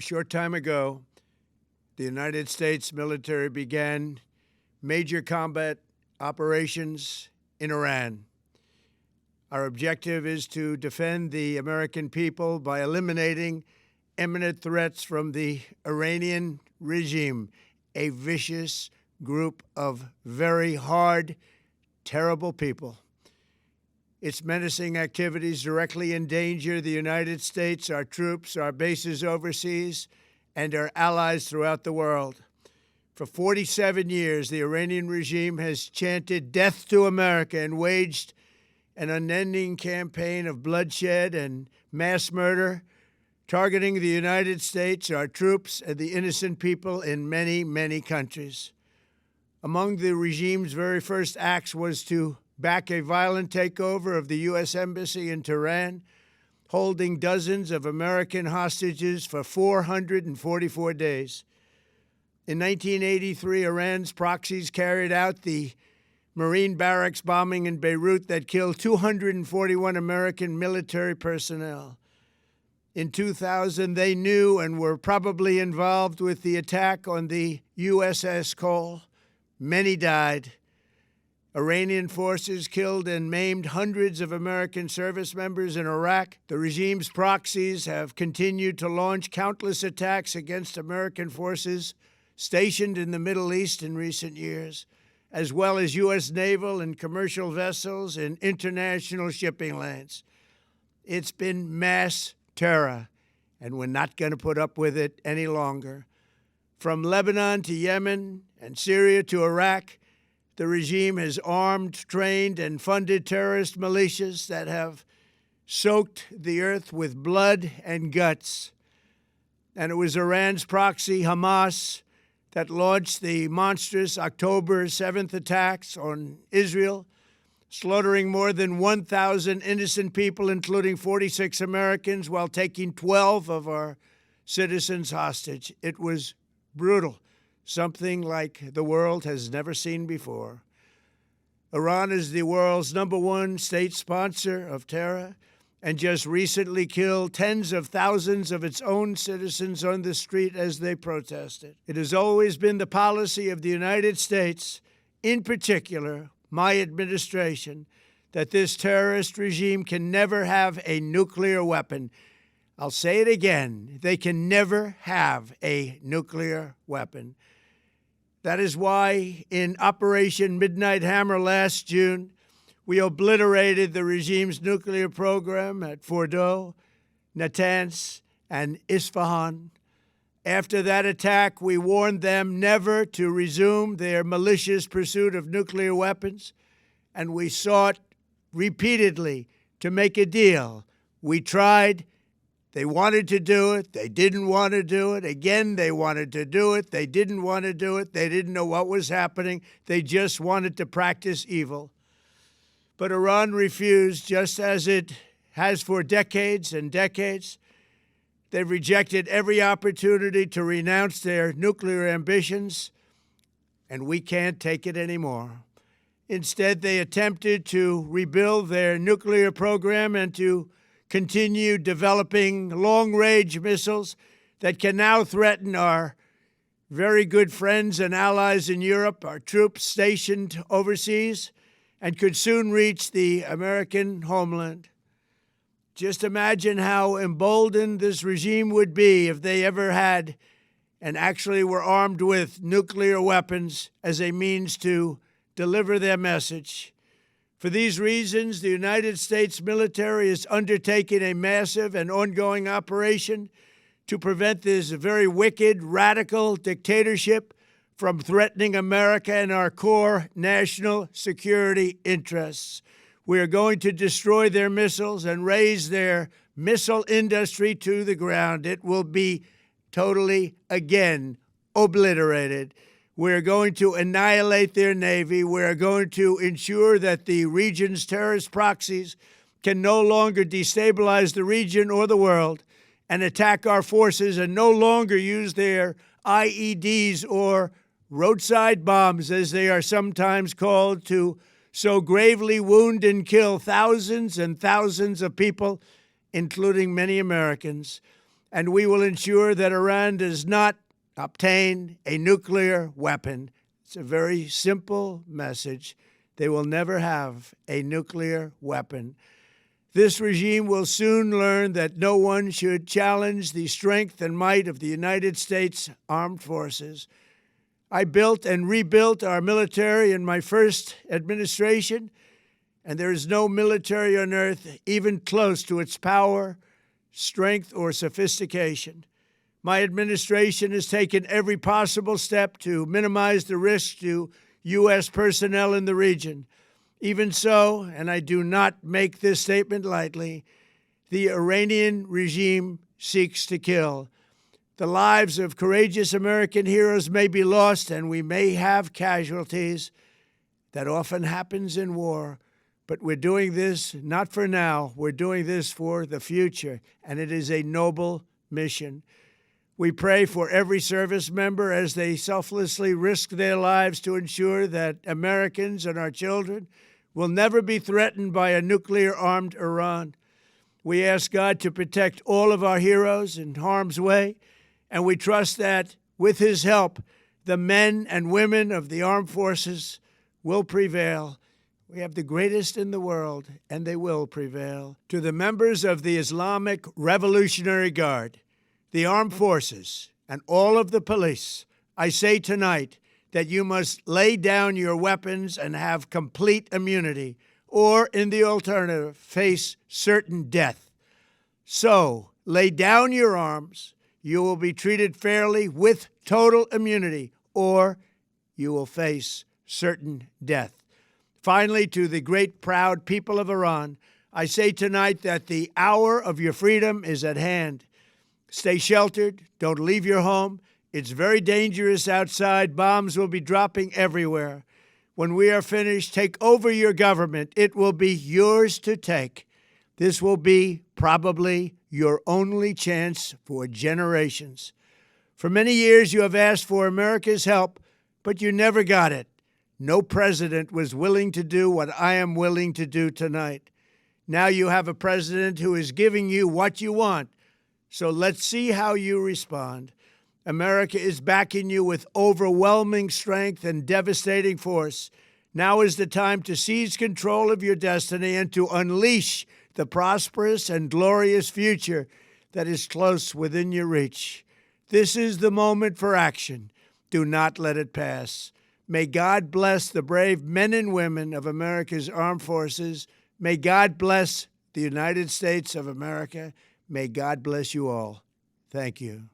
A short time ago, the United States military began major combat operations in Iran. Our objective is to defend the American people by eliminating imminent threats from the Iranian regime, a vicious group of very hard, terrible people. Its menacing activities directly endanger the United States, our troops, our bases overseas, and our allies throughout the world. For 47 years, the Iranian regime has chanted death to America and waged an unending campaign of bloodshed and mass murder, targeting the United States, our troops, and the innocent people in many, many countries. Among the regime's very first acts was to back a violent takeover of the U.S. Embassy in Tehran, holding dozens of American hostages for 444 days. In 1983, Iran's proxies carried out the Marine barracks bombing in Beirut that killed 241 American military personnel. In 2000, they knew and were probably involved with the attack on the USS Cole. Many died. Iranian forces killed and maimed hundreds of American service members in Iraq. The regime's proxies have continued to launch countless attacks against American forces stationed in the Middle East in recent years, as well as U.S. naval and commercial vessels in international shipping lanes. It's been mass terror, and we're not going to put up with it any longer. From Lebanon to Yemen and Syria to Iraq, the regime has armed, trained, and funded terrorist militias that have soaked the earth with blood and guts. And it was Iran's proxy, Hamas, that launched the monstrous October 7th attacks on Israel, slaughtering more than 1,000 innocent people, including 46 Americans, while taking 12 of our citizens hostage. It was brutal, something like the world has never seen before. Iran is the world's #1 state sponsor of terror and just recently killed tens of thousands of its own citizens on the street as they protested. It has always been the policy of the United States, in particular, my administration, that this terrorist regime can never have a nuclear weapon. I'll say it again, they can never have a nuclear weapon. That is why in Operation Midnight Hammer last June, we obliterated the regime's nuclear program at Fordo, Natanz, and Isfahan. After that attack, we warned them never to resume their malicious pursuit of nuclear weapons, and we sought repeatedly to make a deal. We tried. They wanted to do it. They didn't want to do it. Again, they wanted to do it. They didn't want to do it. They didn't know what was happening. They just wanted to practice evil. But Iran refused, just as it has for decades and decades. They've rejected every opportunity to renounce their nuclear ambitions, and we can't take it anymore. Instead, they attempted to rebuild their nuclear program and to continue developing long-range missiles that can now threaten our very good friends and allies in Europe, our troops stationed overseas, and could soon reach the American homeland. Just imagine how emboldened this regime would be if they ever had and actually were armed with nuclear weapons as a means to deliver their message. For these reasons, the United States military is undertaking a massive and ongoing operation to prevent this very wicked, radical dictatorship from threatening America and our core national security interests. We are going to destroy their missiles and raise their missile industry to the ground. It will be totally, again, obliterated. We're going to annihilate their Navy. We're going to ensure that the region's terrorist proxies can no longer destabilize the region or the world and attack our forces and no longer use their IEDs or roadside bombs, as they are sometimes called, to so gravely wound and kill thousands and thousands of people, including many Americans. and we will ensure that Iran does not obtain a nuclear weapon. It's a very simple message. They will never have a nuclear weapon. This regime will soon learn that no one should challenge the strength and might of the United States Armed Forces. I built and rebuilt our military in my first administration, and there is no military on earth even close to its power, strength, or sophistication. My administration has taken every possible step to minimize the risk to U.S. personnel in the region. Even so, and I do not make this statement lightly, the Iranian regime seeks to kill. The lives of courageous American heroes may be lost, and we may have casualties. That often happens in war. But we're doing this not for now. We're doing this for the future, and it is a noble mission. We pray for every service member as they selflessly risk their lives to ensure that Americans and our children will never be threatened by a nuclear-armed Iran. We ask God to protect all of our heroes in harm's way, and we trust that, with his help, the men and women of the armed forces will prevail. We have the greatest in the world, and they will prevail. To the members of the Islamic Revolutionary Guard, the armed forces, and all of the police, I say tonight that you must lay down your weapons and have complete immunity, or, in the alternative, face certain death. So, lay down your arms. You will be treated fairly with total immunity, or you will face certain death. Finally, to the great proud people of Iran, I say tonight that the hour of your freedom is at hand. Stay sheltered. Don't leave your home. It's very dangerous outside. Bombs will be dropping everywhere. When we are finished, take over your government. It will be yours to take. This will be probably your only chance for generations. For many years, you have asked for America's help, but you never got it. No president was willing to do what I am willing to do tonight. Now you have a president who is giving you what you want. So let's see how you respond. America is backing you with overwhelming strength and devastating force. Now is the time to seize control of your destiny and to unleash the prosperous and glorious future that is close within your reach. This is the moment for action. Do not let it pass. May God bless the brave men and women of America's armed forces. May God bless the United States of America. May God bless you all. Thank you.